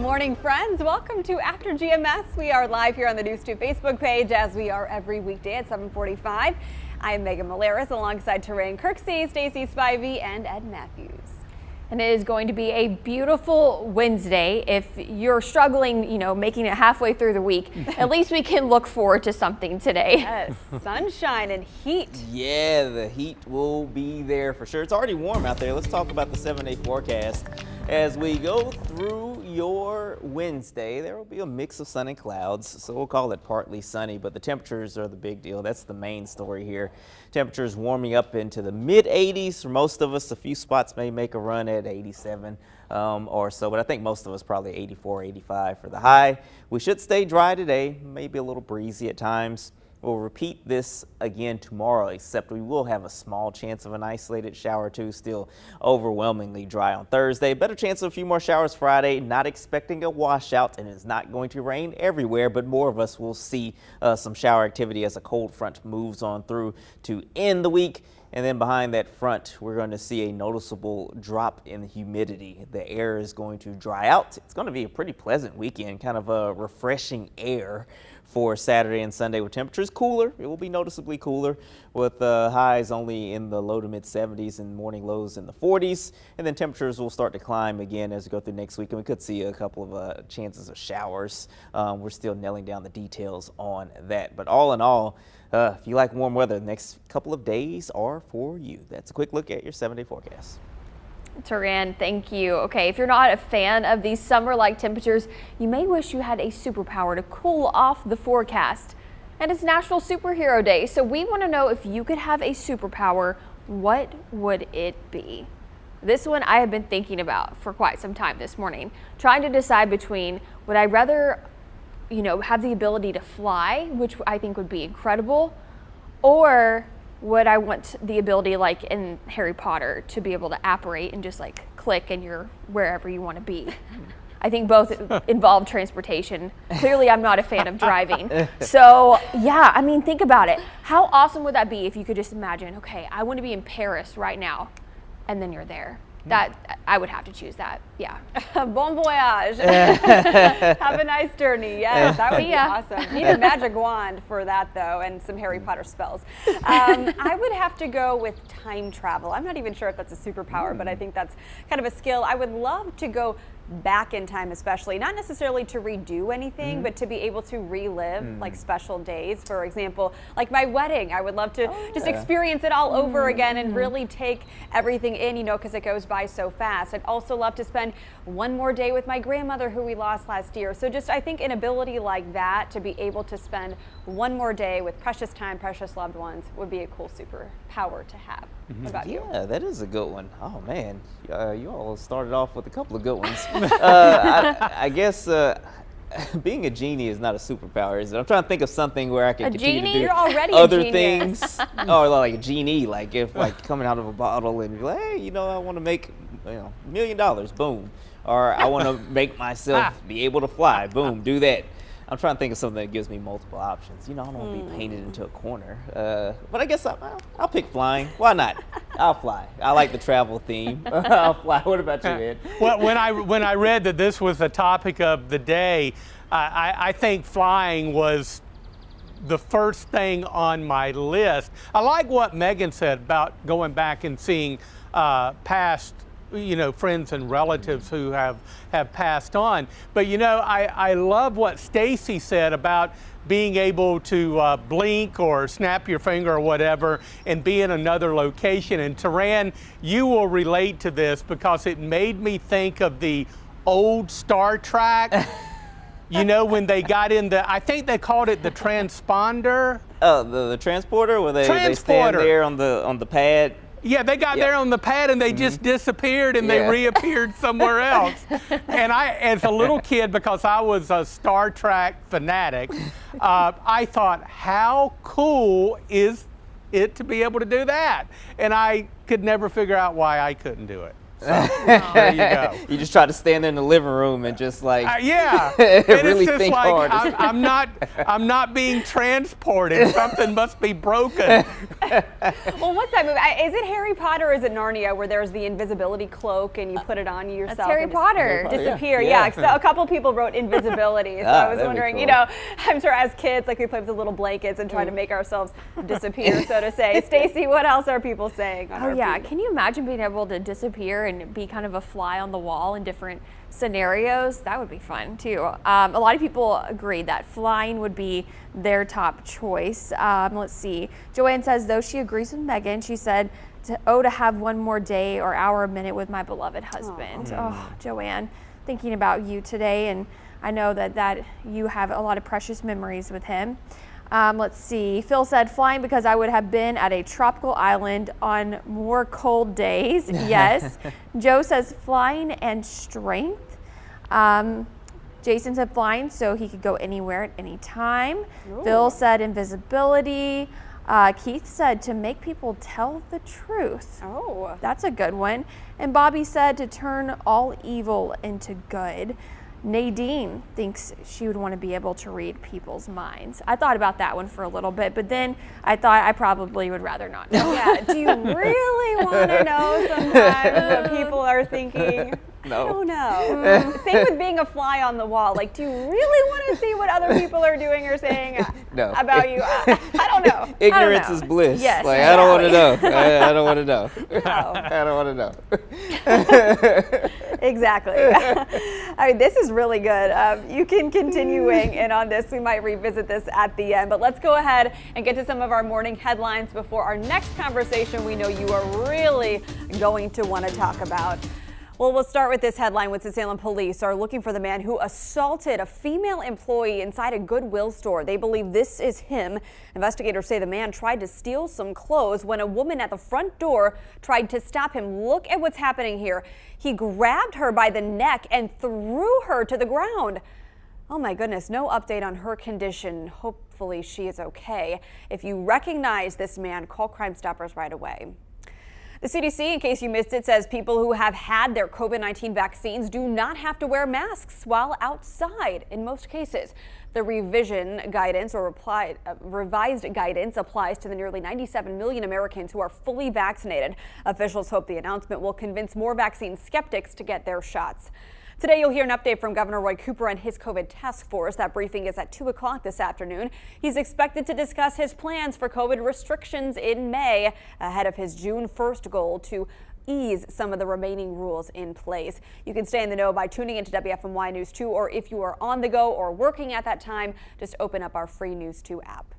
morning, friends. Welcome to After GMS. We are live here on the News 2 Facebook page, as we are every weekday at 7:45. I am Megan Malaris alongside Terrain Kirksey, Stacey Spivey, and Ed Matthews. And it is going to be a beautiful Wednesday. If you're struggling, making it halfway through the week, at least we can look forward to something today. Yes, sunshine and heat. Yeah, the heat will be there for sure. It's already warm out there. Let's talk about the 7-day forecast. As we go through your Wednesday, there will be a mix of sun and clouds, so we'll call it partly sunny, but the temperatures are the big deal. That's the main story here. Temperatures warming up into the mid-80s for most of us. A few spots may make a run at 87 or so, but I think most of us probably 84, 85 for the high. We should stay dry today, maybe a little breezy at times. We'll repeat this again tomorrow, except we will have a small chance of an isolated shower or two, still overwhelmingly dry on Thursday. Better chance of a few more showers Friday, not expecting a washout, and it's not going to rain everywhere, but more of us will see some shower activity as a cold front moves on through to end the week. And then behind that front, we're going to see a noticeable drop in humidity. The air is going to dry out. It's going to be a pretty pleasant weekend, kind of a refreshing air for Saturday and Sunday with temperatures cooler. It will be noticeably cooler with highs only in the low to mid 70s and morning lows in the 40s. And then temperatures will start to climb again as we go through next week. And we could see a couple of chances of showers. We're still nailing down the details on that. But all in all, if you like warm weather, the next couple of days are for you. That's a quick look at your 7-day forecast. Taran, thank you. Okay, if you're not a fan of these summer-like temperatures, you may wish you had a superpower to cool off the forecast. And it's National Superhero Day, so we want to know, if you could have a superpower, what would it be? This one I have been thinking about for quite some time this morning, trying to decide between, would I rather have the ability to fly, which I think would be incredible, or would I want the ability, like in Harry Potter, to be able to apparate and just like click and you're wherever you want to be? I think both involve transportation. Clearly, I'm not a fan of driving. So yeah, I mean, think about it. How awesome would that be if you could just imagine, okay, I want to be in Paris right now, and then you're there. That I would have to choose that. Yeah. Bon voyage. Have a nice journey. Yes, that would be awesome. Need a magic wand for that, though, and some Harry Potter spells. I would have to go with time travel. I'm not even sure if that's a superpower, but I think that's kind of a skill. I would love to go back in time, especially not necessarily to redo anything, but to be able to relive like special days. For example, like my wedding, I would love to just experience it all over again and really take everything in, because it goes by so fast. I'd also love to spend one more day with my grandmother, who we lost last year. So just, I think an ability like that, to be able to spend one more day with precious time, precious loved ones, would be a cool superpower to have. What about you? Yeah, that is a good one. Oh man, you all started off with a couple of good ones. I guess being a genie is not a superpower, is it? I'm trying to think of something where I can continue to do You're already other a things. Oh, like a genie, like if coming out of a bottle and you're like, hey, I want to make $1 million, boom. Or I want to make myself be able to fly, boom, do that. I'm trying to think of something that gives me multiple options. I don't want to be painted into a corner. But I guess I'll pick flying. Why not? I'll fly. I like the travel theme. I'll fly. What about you, Ed? Well, when I read that this was the topic of the day, I think flying was the first thing on my list. I like what Megan said about going back and seeing past friends and relatives who have passed on. But I love what Stacey said about being able to blink or snap your finger or whatever and be in another location. And Taran, you will relate to this because it made me think of the old Star Trek. When they got in I think they called it the transponder. Oh, the transporter, where they stand there on the pad. Yeah, they got there on the pad and they just disappeared and they reappeared somewhere else. And I, as a little kid, because I was a Star Trek fanatic, I thought, how cool is it to be able to do that? And I could never figure out why I couldn't do it. So there you go. You just try to stand in the living room and just like yeah, and really it's just think like hard. I'm not being transported. Something must be broken. Well, what's that movie? Is it Harry Potter or is it Narnia where there's the invisibility cloak and you put it on yourself? That's Harry and Potter. Disappear. Yeah. Yeah. So a couple people wrote invisibility. So I was that'd be wondering, cool. you know, I'm sure as kids, like we play with the little blankets and try to make ourselves disappear, so to say. Stacey, what else are people saying? On Oh our yeah, feed? can you imagine being able to disappear and be kind of a fly on the wall in different scenarios? That would be fun too. A lot of people agree that flying would be their top choice. Let's see. Joanne says, though she agrees with Megan, she said, to have one more day or hour, a minute with my beloved husband. Oh, Joanne, thinking about you today, and I know that you have a lot of precious memories with him. Let's see. Phil said, flying because I would have been at a tropical island on more cold days. Yes. Joe says flying and strength. Jason said flying so he could go anywhere at any time. Ooh. Phil said invisibility. Keith said to make people tell the truth. Oh. That's a good one. And Bobby said to turn all evil into good. Nadine thinks she would want to be able to read people's minds. I thought about that one for a little bit, but then I thought I probably would rather not know. Yeah, do you really want to know sometimes what people are thinking? No. I don't know. Same with being a fly on the wall. Like, do you really want to see what other people are doing or saying No. about you? I don't know. Ignorance is bliss. Yes, Like, exactly. I don't want to know. I don't want to know. No. I don't want to know. Exactly. I mean, this is really good. You can continue weighing in on this. We might revisit this at the end, but let's go ahead and get to some of our morning headlines before our next conversation we know you are really going to want to talk about. Well, we'll start with this headline. With the Salem police are looking for the man who assaulted a female employee inside a Goodwill store. They believe this is him. Investigators say the man tried to steal some clothes when a woman at the front door tried to stop him. Look at what's happening here. He grabbed her by the neck and threw her to the ground. Oh my goodness, no update on her condition. Hopefully she is okay. If you recognize this man, call Crime Stoppers right away. The CDC, in case you missed it, says people who have had their COVID-19 vaccines do not have to wear masks while outside in most cases. The revision guidance or revised guidance applies to the nearly 97 million Americans who are fully vaccinated. Officials hope the announcement will convince more vaccine skeptics to get their shots. Today, you'll hear an update from Governor Roy Cooper and his COVID task force. That briefing is at 2 o'clock this afternoon. He's expected to discuss his plans for COVID restrictions in May ahead of his June 1st goal to ease some of the remaining rules in place. You can stay in the know by tuning into WFMY News 2, or if you are on the go or working at that time, just open up our free News 2 app.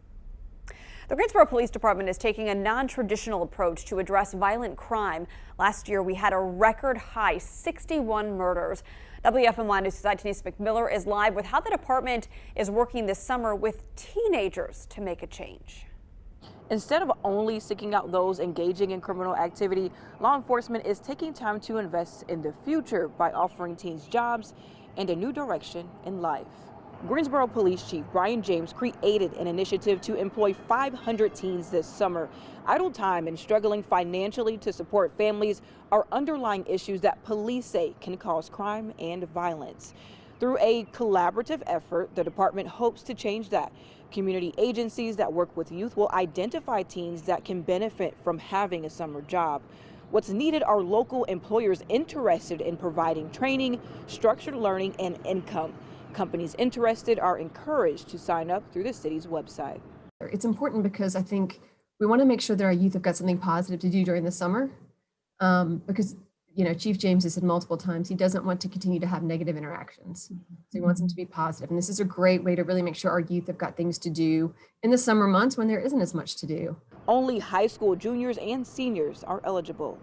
The Greensboro Police Department is taking a non-traditional approach to address violent crime. Last year, we had a record high 61 murders. WFMY News' Denise McMiller is live with how the department is working this summer with teenagers to make a change. Instead of only seeking out those engaging in criminal activity, law enforcement is taking time to invest in the future by offering teens jobs and a new direction in life. Greensboro Police Chief Brian James created an initiative to employ 500 teens this summer. Idle time and struggling financially to support families are underlying issues that police say can cause crime and violence. Through a collaborative effort, the department hopes to change that. Community agencies that work with youth will identify teens that can benefit from having a summer job. What's needed are local employers interested in providing training, structured learning, and income. Companies interested are encouraged to sign up through the city's website. It's important because I think we want to make sure that our youth have got something positive to do during the summer, because, you know, Chief James has said multiple times he doesn't want to continue to have negative interactions. So he wants them to be positive. And this is a great way to really make sure our youth have got things to do in the summer months when there isn't as much to do. Only high school juniors and seniors are eligible.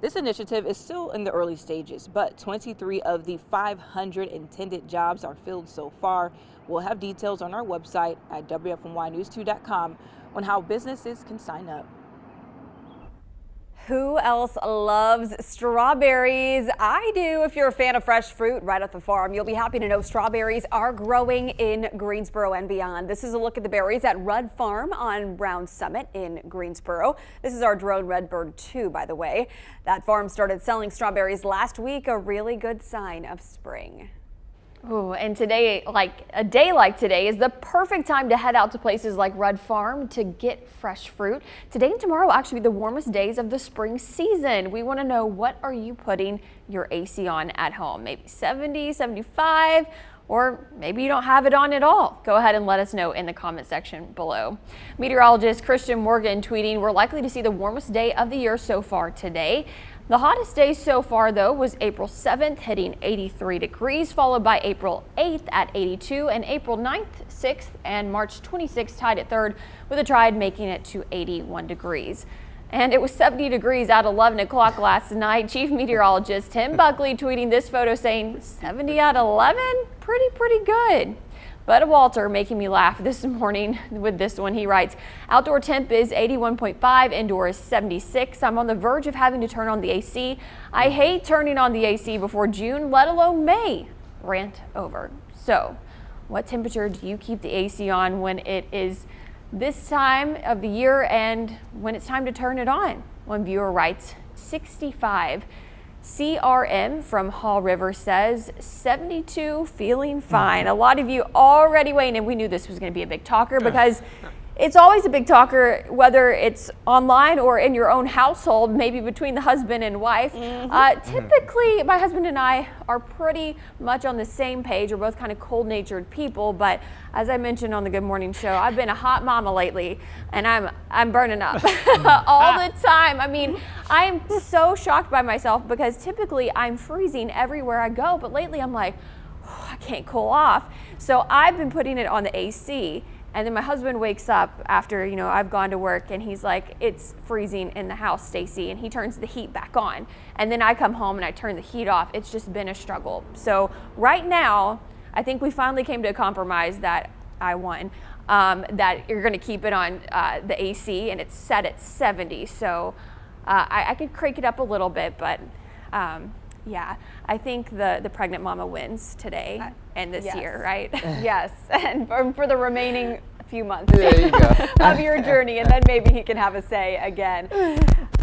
This initiative is still in the early stages, but 23 of the 500 intended jobs are filled so far. We'll have details on our website at WFMYnews2.com on how businesses can sign up. Who else loves strawberries? I do. If you're a fan of fresh fruit right off the farm, you'll be happy to know strawberries are growing in Greensboro and beyond. This is a look at the berries at Rudd Farm on Brown Summit in Greensboro. This is our drone Redbird 2, by the way. That farm started selling strawberries last week, a really good sign of spring. Ooh, and today, a day like today, is the perfect time to head out to places like Rudd Farm to get fresh fruit. Today and tomorrow will actually be the warmest days of the spring season. We want to know, what are you putting your AC on at home? Maybe 70, 75, or maybe you don't have it on at all. Go ahead and let us know in the comment section below. Meteorologist Christian Morgan tweeting, we're likely to see the warmest day of the year so far today. The hottest day so far, though, was April 7th, hitting 83 degrees, followed by April 8th at 82, and April 9th, 6th, and March 26th tied at third, with a Triad making it to 81 degrees. And it was 70 degrees at 11 o'clock last night. Chief Meteorologist Tim Buckley tweeting this photo saying, 70 at 11? Pretty good. But Walter making me laugh this morning with this one. He writes, outdoor temp is 81.5, indoor is 76. I'm on the verge of having to turn on the AC. I hate turning on the AC before June, let alone May. Rant over. So, what temperature do you keep the AC on when it is this time of the year and when it's time to turn it on? One viewer writes, 65. CRM from Hall River says 72, feeling fine. A lot of you already weighing in. We knew this was going to be a big talker because it's always a big talker, whether it's online or in your own household, maybe between the husband and wife. Typically, my husband and I are pretty much on the same page. We're both kind of cold-natured people, but as I mentioned on the Good Morning Show, I've been a hot mama lately, and I'm burning up all the time. I mean, I am so shocked by myself because typically I'm freezing everywhere I go, but lately I'm like, oh, I can't cool off. So I've been putting it on the AC. And then my husband wakes up after, I've gone to work, and he's like, it's freezing in the house, Stacy, and he turns the heat back on. And then I come home and I turn the heat off. It's just been a struggle. So right now, I think we finally came to a compromise that I won, that you're going to keep it on the AC, and it's set at 70. So I could crank it up a little bit, but yeah, I think the pregnant mama wins today and this year, right? Yes, and for the remaining few months There you go. of your journey, and then maybe he can have a say again.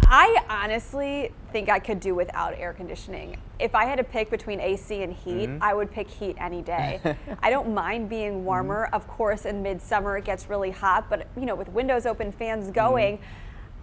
I honestly think I could do without air conditioning. If I had to pick between AC and heat, I would pick heat any day. I don't mind being warmer. Of course, in midsummer it gets really hot, but with windows open, fans going,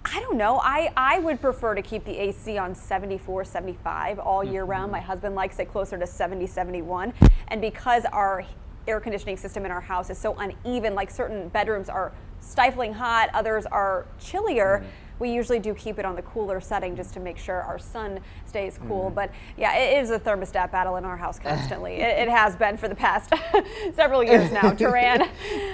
I don't know. I would prefer to keep the AC on 74, 75 all year round. My husband likes it closer to 70, 71. And because our air conditioning system in our house is so uneven, like certain bedrooms are stifling hot, others are chillier, we usually do keep it on the cooler setting just to make sure our son stays cool. But yeah, it is a thermostat battle in our house constantly. It has been for the past several years now. Turan,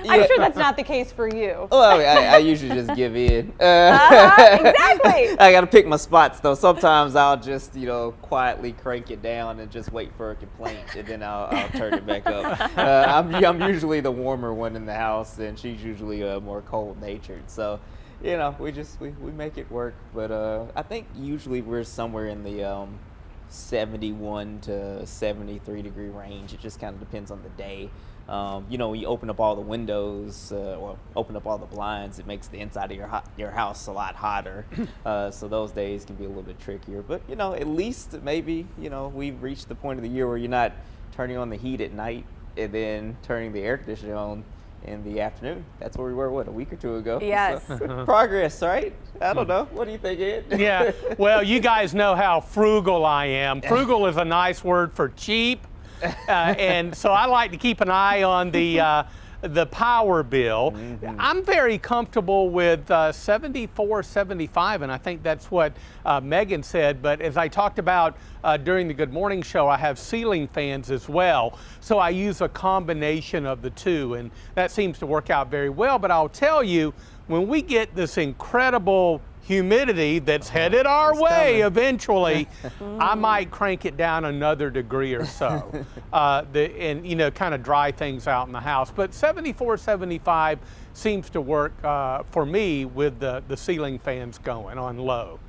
I'm sure that's not the case for you. Well, I usually just give in. Exactly. I got to pick my spots, though. Sometimes I'll just, quietly crank it down and just wait for a complaint, and then I'll turn it back up. I'm usually the warmer one in the house, and she's usually more cold-natured. So, we make it work. But I think usually we're somewhere in the 71 to 73 degree range. It just kind of depends on the day. When you open up all the windows or open up all the blinds, it makes the inside of your house a lot hotter. So those days can be a little bit trickier. But, at least maybe, we've reached the point of the year where you're not turning on the heat at night and then turning the air conditioner on in the afternoon. That's where we were, a week or two ago? Yes. So, progress, right? I don't know. What do you think, Ed? Yeah, well, you guys know how frugal I am. Frugal is a nice word for cheap. And so I like to keep an eye on the power bill. I'm very comfortable with 74, 75, and I think that's what Megan said. But as I talked about during the Good Morning Show, I have ceiling fans as well. So I use a combination of the two, and that seems to work out very well. But I'll tell you, when we get this incredible humidity that's headed our way eventually, I might crank it down another degree or so, and kind of dry things out in the house. But 74, 75 seems to work for me with the ceiling fans going on low.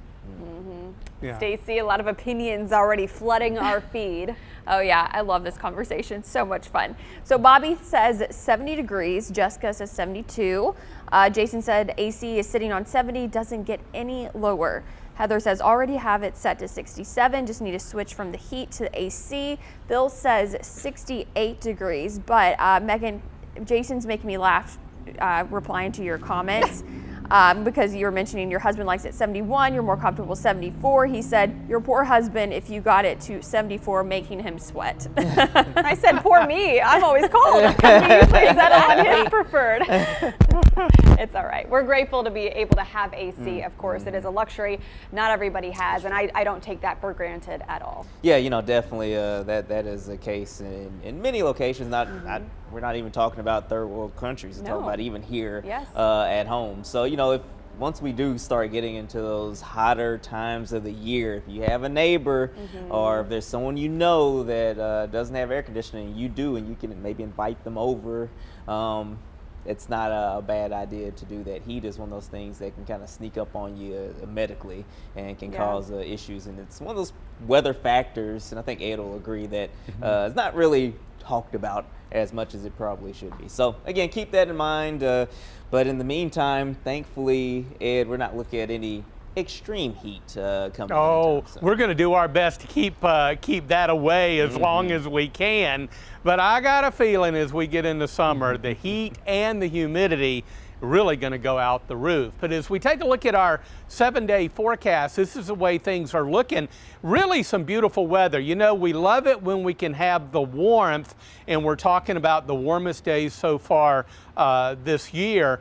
Yeah. Stacy, a lot of opinions already flooding our feed. Oh yeah, I love this conversation. So much fun. So Bobby says 70 degrees. Jessica says 72. Jason said AC is sitting on 70, doesn't get any lower. Heather says already have it set to 67, just need to switch from the heat to the AC. Bill says 68 degrees, but Megan, Jason's making me laugh replying to your comments. Because you were mentioning your husband likes it 71, you're more comfortable 74. He said, your poor husband, if you got it to 74, making him sweat. I said, poor me. I'm always cold because we usually set on his preferred. It's all right. We're grateful to be able to have AC, of course. It is a luxury not everybody has, and I don't take that for granted at all. Yeah, you know, definitely that is the case in many locations. We're not even talking about third world countries. We're talking about even here at home. So, you know, once we do start getting into those hotter times of the year, if you have a neighbor or if there's someone you know that doesn't have air conditioning, you do, and you can maybe invite them over. It's not a bad idea to do that. Heat is one of those things that can kind of sneak up on you medically and can cause issues. And it's one of those weather factors, and I think Ed will agree that it's not really talked about as much as it probably should be. So again, keep that in mind. But in the meantime, thankfully, Ed, we're not looking at any extreme heat coming. Oh, anytime, so. We're going to do our best to keep that away as long as we can. But I got a feeling as we get into summer, the heat and the humidity really going to go out the roof. But as we take a look at our 7-day forecast, this is the way things are looking. Really some beautiful weather. You know, we love it when we can have the warmth, and we're talking about the warmest days so far this year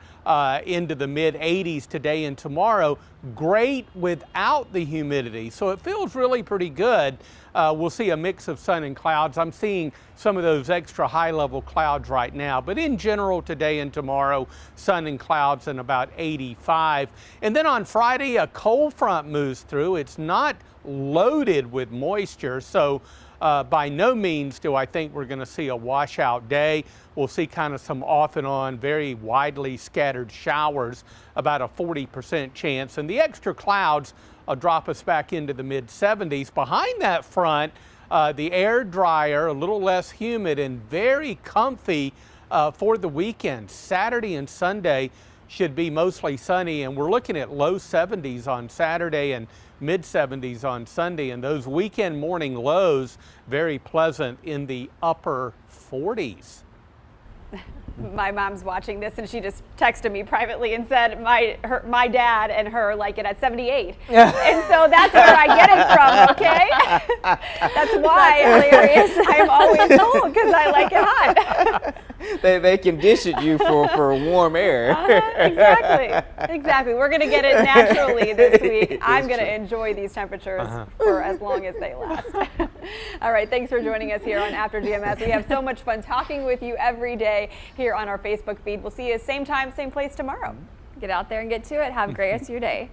into the mid-80s today and tomorrow. Great without the humidity, so it feels really pretty good. We'll see a mix of sun and clouds. I'm seeing some of those extra high-level clouds right now, but in general today and tomorrow, sun and clouds and about 85. And then on Friday, a cold front moves through. It's not loaded with moisture, so by no means do I think we're going to see a washout day. We'll see kind of some off and on, very widely scattered showers, about a 40% chance. And the extra clouds drop us back into the mid-70s. Behind that front, the air drier, a little less humid, and very comfy for the weekend. Saturday and Sunday should be mostly sunny, and we're looking at low 70s on Saturday and mid-70s on Sunday, and those weekend morning lows very pleasant in the upper 40s. My mom's watching this, and she just texted me privately and said my dad and her like it at 78. And so that's where I get it from, okay? That's why hilarious. I'm always cold because I like it hot. They conditioned you for warm air. Exactly. We're going to get it naturally this week. I'm going to enjoy these temperatures for as long as they last. All right, thanks for joining us here on After GMS. We have so much fun talking with you every day here on our Facebook feed. We'll see you same time, same place tomorrow. Get out there and get to it. Have a great rest of your day.